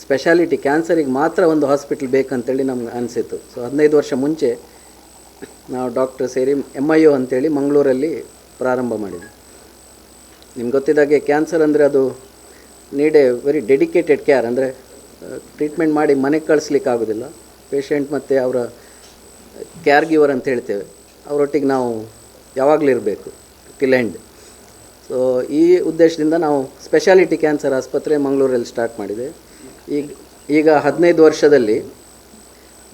Speciality ಕ್ಯಾನ್ಸರಿಗೆ ಮಾತ್ರ ಒಂದು hospital ಬೇಕಂತೇಳಿ ನಮ್ಗೆ ಅನಿಸಿತ್ತು. ಸೊ 15 ವರ್ಷ ಮುಂಚೆ ನಾವು ಡಾಕ್ಟರ್ ಸೇರಿ MIO ಅಂತೇಳಿ ಮಂಗಳೂರಲ್ಲಿ ಪ್ರಾರಂಭ ಮಾಡಿದ್ವಿ. ನಿಮ್ಗೆ ಗೊತ್ತಿದ್ದಾಗೆ ಕ್ಯಾನ್ಸರ್ ಅಂದರೆ ಅದು need A very dedicated care. ಅಂದರೆ ಟ್ರೀಟ್ಮೆಂಟ್ ಮಾಡಿ ಮನೆಗೆ ಕಳಿಸ್ಲಿಕ್ಕೆ ಆಗೋದಿಲ್ಲ. ಪೇಷಂಟ್ ಮತ್ತು ಅವರ ಕೇರ್ ಗಿವರ್ ಅಂತ ಹೇಳ್ತೇವೆ, ಅವರೊಟ್ಟಿಗೆ ನಾವು ಯಾವಾಗಲೂ ಇರಬೇಕು ಟಿಲ್ ಎಂಡ್. ಸೊ ಈ ಉದ್ದೇಶದಿಂದ ನಾವು ಸ್ಪೆಷಾಲಿಟಿ ಕ್ಯಾನ್ಸರ್ ಆಸ್ಪತ್ರೆ ಮಂಗಳೂರಲ್ಲಿ ಸ್ಟಾರ್ಟ್ ಮಾಡಿದೆ. ಈಗ 15 ವರ್ಷದಲ್ಲಿ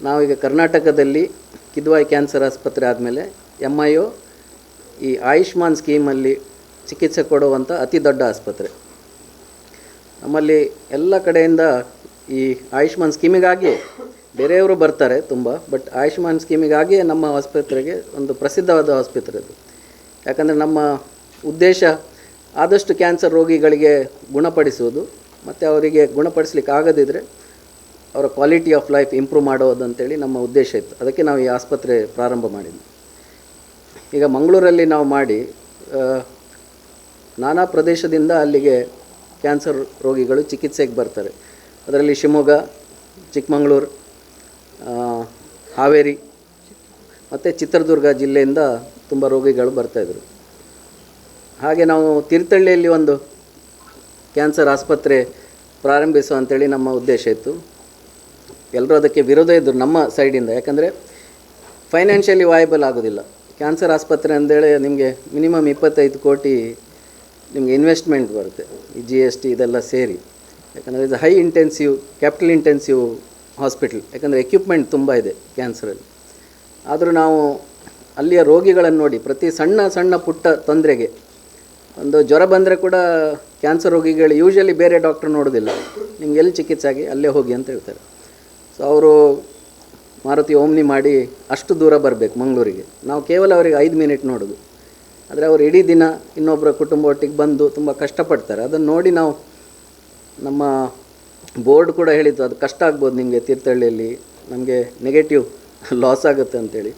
ನಾವೀಗ ಕರ್ನಾಟಕದಲ್ಲಿ ಕಿದ್ವಾಯಿ ಕ್ಯಾನ್ಸರ್ ಆಸ್ಪತ್ರೆ ಆದಮೇಲೆ MIO ಈ ಆಯುಷ್ಮಾನ್ ಸ್ಕೀಮಲ್ಲಿ ಚಿಕಿತ್ಸೆ ಕೊಡುವಂಥ ಅತಿ ದೊಡ್ಡ ಆಸ್ಪತ್ರೆ. ನಮ್ಮಲ್ಲಿ ಎಲ್ಲ ಕಡೆಯಿಂದ ಈ ಆಯುಷ್ಮಾನ್ ಸ್ಕೀಮಿಗಾಗಿಯೇ ಬೇರೆಯವರು ಬರ್ತಾರೆ ತುಂಬ, ಬಟ್ ಆಯುಷ್ಮಾನ್ ಸ್ಕೀಮಿಗಾಗಿಯೇ ನಮ್ಮ ಆಸ್ಪತ್ರೆಗೆ ಒಂದು ಪ್ರಸಿದ್ಧವಾದ ಆಸ್ಪತ್ರೆ ಅದು. ಯಾಕಂದರೆ ನಮ್ಮ ಉದ್ದೇಶ ಆದಷ್ಟು ಕ್ಯಾನ್ಸರ್ ರೋಗಿಗಳಿಗೆ ಗುಣಪಡಿಸುವುದು ಮತ್ತು ಅವರಿಗೆ ಗುಣಪಡಿಸ್ಲಿಕ್ಕೆ ಆಗದಿದ್ದರೆ ಅವರ ಕ್ವಾಲಿಟಿ ಆಫ್ ಲೈಫ್ ಇಂಪ್ರೂವ್ ಮಾಡೋದಂತೇಳಿ ನಮ್ಮ ಉದ್ದೇಶ ಇತ್ತು. ಅದಕ್ಕೆ ನಾವು ಈ ಆಸ್ಪತ್ರೆ ಪ್ರಾರಂಭ ಮಾಡಿದ್ವಿ. ಈಗ ಮಂಗಳೂರಲ್ಲಿ ನಾವು ಮಾಡಿ ನಾನಾ ಪ್ರದೇಶದಿಂದ ಅಲ್ಲಿಗೆ ಕ್ಯಾನ್ಸರ್ ರೋಗಿಗಳು ಚಿಕಿತ್ಸೆಗೆ ಬರ್ತಾರೆ. ಅದರಲ್ಲಿ ಶಿವಮೊಗ್ಗ, ಚಿಕ್ಕಮಗಳೂರು, ಹಾವೇರಿ ಮತ್ತು ಚಿತ್ರದುರ್ಗ ಜಿಲ್ಲೆಯಿಂದ ತುಂಬ ರೋಗಿಗಳು ಬರ್ತಾಯಿದ್ರು. ಹಾಗೆ ನಾವು ತೀರ್ಥಹಳ್ಳಿಯಲ್ಲಿ ಒಂದು ಕ್ಯಾನ್ಸರ್ ಆಸ್ಪತ್ರೆ ಪ್ರಾರಂಭಿಸುವ ಅಂಥೇಳಿ ನಮ್ಮ ಉದ್ದೇಶ ಇತ್ತು. ಎಲ್ಲರೂ ಅದಕ್ಕೆ ವಿರೋಧ ಇದ್ದರು ನಮ್ಮ ಸೈಡಿಂದ. ಯಾಕಂದರೆ ಫೈನಾನ್ಷಿಯಲಿ ವಾಯಬಲ್ ಆಗೋದಿಲ್ಲ. ಕ್ಯಾನ್ಸರ್ ಆಸ್ಪತ್ರೆ ಅಂದೇಳಿ ನಿಮಗೆ ಮಿನಿಮಮ್ 25 ಕೋಟಿ ನಿಮಗೆ ಇನ್ವೆಸ್ಟ್ಮೆಂಟ್ ಬರುತ್ತೆ, ಈ GST ಇದೆಲ್ಲ ಸೇರಿ. ಯಾಕಂದರೆ ಇದು high intensive capital intensive hospital. ಯಾಕಂದರೆ ಎಕ್ವಿಪ್ಮೆಂಟ್ ತುಂಬ ಇದೆ ಕ್ಯಾನ್ಸರಲ್ಲಿ. ಆದರೂ ನಾವು ಅಲ್ಲಿಯ ರೋಗಿಗಳನ್ನು ನೋಡಿ ಪ್ರತಿ ಸಣ್ಣ ಸಣ್ಣ ಪುಟ್ಟ ತೊಂದರೆಗೆ, ಒಂದು ಜ್ವರ ಬಂದರೆ ಕೂಡ ಕ್ಯಾನ್ಸರ್ ರೋಗಿಗಳು ಯೂಶ್ವಲಿ ಬೇರೆ ಡಾಕ್ಟ್ರ್ ನೋಡೋದಿಲ್ಲ, ನಿಮ್ಗೆ ಎಲ್ಲಿ ಚಿಕಿತ್ಸೆ ಆಗಿ ಅಲ್ಲೇ ಹೋಗಿ ಅಂತ ಹೇಳ್ತಾರೆ. ಸೊ ಅವರು ಮಾರುತಿ ಓಮ್ನಿ ಮಾಡಿ ಅಷ್ಟು ದೂರ ಬರಬೇಕು ಮಂಗಳೂರಿಗೆ. ನಾವು ಕೇವಲ ಅವರಿಗೆ 5 ಮಿನಿಟ್ ನೋಡೋದು. ಆದರೆ ಅವರು ಇಡೀ ದಿನ ಇನ್ನೊಬ್ಬರ ಕುಟುಂಬ ಒಟ್ಟಿಗೆ ಬಂದು ತುಂಬ ಕಷ್ಟಪಡ್ತಾರೆ. ಅದನ್ನು ನೋಡಿ ನಾವು ನಮ್ಮ ಬೋರ್ಡ್ ಕೂಡ ಹೇಳಿತ್ತು, ಅದು ಕಷ್ಟ ಆಗ್ಬೋದು ನಿಮಗೆ ತೀರ್ಥಹಳ್ಳಿಯಲ್ಲಿ, ನಮಗೆ ನೆಗೆಟಿವ್ ಲಾಸ್ ಆಗುತ್ತೆ ಅಂತೇಳಿ.